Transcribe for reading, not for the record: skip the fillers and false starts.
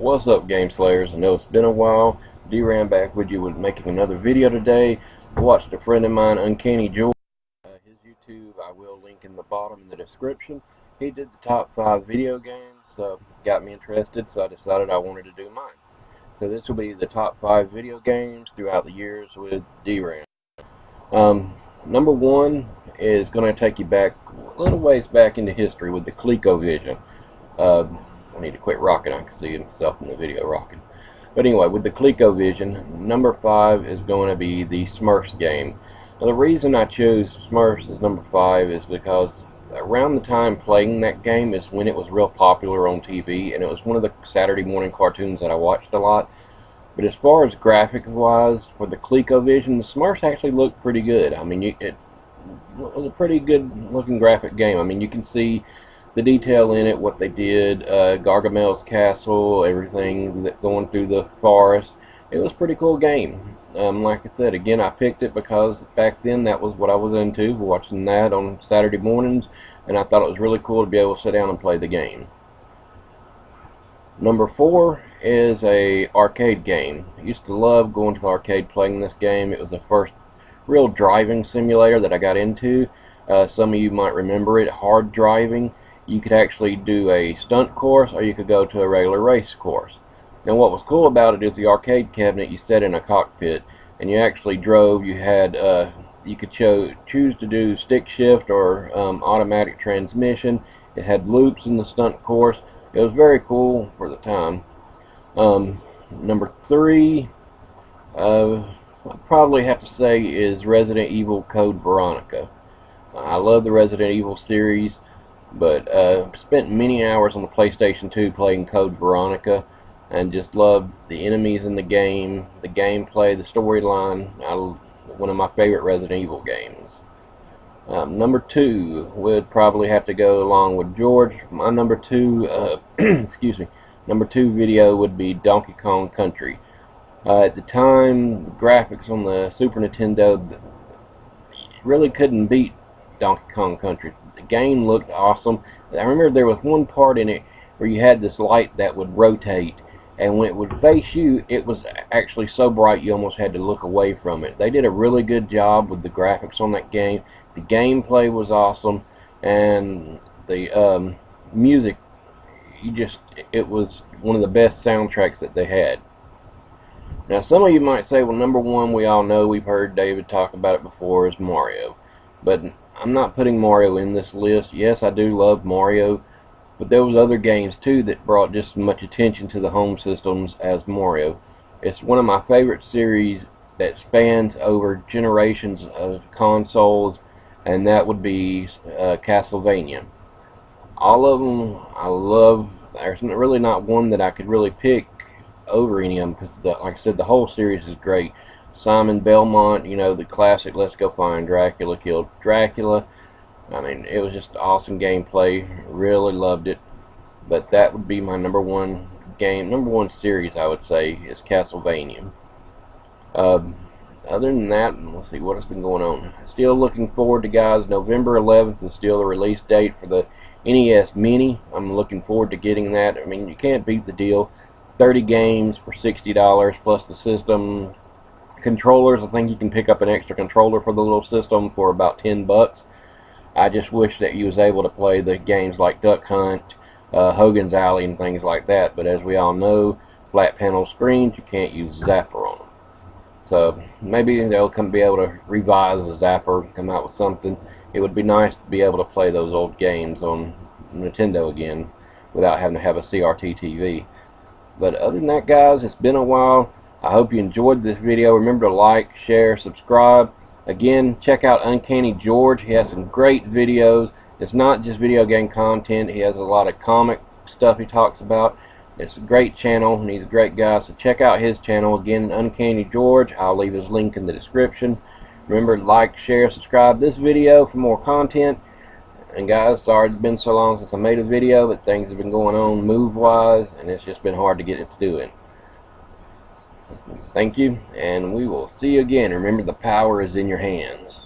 What's up, Game Slayers? I know it's been a while. Dram back with you with making another video today. I watched a friend of mine, Uncanny George. His YouTube I will link in the bottom in the description. He did the top 5 video games, so got me interested, so I decided I wanted to do mine. So this will be the top 5 video games throughout the years with Dram. Number 1 is going to take you back a little ways back into history with the ColecoVision. I need to quit rocking. I can see himself in the video rocking. But anyway, with the ColecoVision, number 5 is going to be the Smurfs game. Now, the reason I chose Smurfs as number 5 is because around the time playing that game is when it was real popular on TV, and it was one of the Saturday morning cartoons that I watched a lot. But as far as graphics wise, for the ColecoVision, the Smurfs actually looked pretty good. I mean, it was a pretty good looking graphic game. I mean, you can see the detail in it, what they did, Gargamel's castle, everything going through the forest. It was a pretty cool game. Like I said, again, I picked it because back then that was what I was into, watching that on Saturday mornings, and I thought it was really cool to be able to sit down and play the game. Number 4 is a arcade game. I used to love going to the arcade playing this game. It was the first real driving simulator that I got into. Some of you might remember it, Hard Driving. You could actually do a stunt course, or you could go to a regular race course. Now what was cool about it is the arcade cabinet you set in a cockpit, and you actually drove. You had you could choose to do stick shift or automatic transmission. It had loops in the stunt course. It was very cool for the time. Number 3, I'd probably have to say is Resident Evil Code Veronica. I love the Resident Evil series, but spent many hours on the PlayStation 2 playing Code Veronica, and just loved the enemies in the game, the gameplay, the storyline. One of my favorite Resident Evil games. Number 2 would probably have to go along with George. My number 2, excuse me, number 2 video would be Donkey Kong Country. At the time, the graphics on the Super Nintendo really couldn't beat Donkey Kong Country. The game looked awesome. I remember there was one part in it where you had this light that would rotate, and when it would face you, it was actually so bright you almost had to look away from it. They did a really good job with the graphics on that game. The gameplay was awesome, and the music, it was one of the best soundtracks that they had. Now some of you might say, well, number 1 we all know, we've heard David talk about it before, is Mario. But I'm not putting Mario in this list. Yes, I do love Mario, but there was other games too that brought just as much attention to the home systems as Mario. It's one of my favorite series that spans over generations of consoles, and that would be Castlevania. All of them I love. There's really not one that I could really pick over any of them, because like I said, the whole series is great. Simon Belmont, you know, the classic Let's Go Find Dracula Killed Dracula. I mean, it was just awesome gameplay. Really loved it. But that would be my number 1 game, number 1 series, I would say, is Castlevania. Other than that, let's see what has been going on. Still looking forward to, guys, November 11th is still the release date for the NES Mini. I'm looking forward to getting that. I mean, you can't beat the deal. 30 games for $60 plus the system. Controllers, I think you can pick up an extra controller for the little system for about $10. I just wish that you was able to play the games like Duck Hunt, Hogan's Alley, and things like that. But as we all know, flat panel screens, you can't use Zapper on them. So maybe they'll be able to revise the Zapper, come out with something. It would be nice to be able to play those old games on Nintendo again without having to have a CRT TV. But other than that, guys, it's been a while. I hope you enjoyed this video. Remember to like, share, subscribe. Again, check out Uncanny George. He has some great videos. It's not just video game content. He has a lot of comic stuff he talks about. It's a great channel, and he's a great guy. So check out his channel. Again, Uncanny George. I'll leave his link in the description. Remember to like, share, subscribe this video for more content. And guys, sorry it's been so long since I made a video, but things have been going on move-wise, and it's just been hard to get it to do it. Thank you, and we will see you again. Remember, the power is in your hands.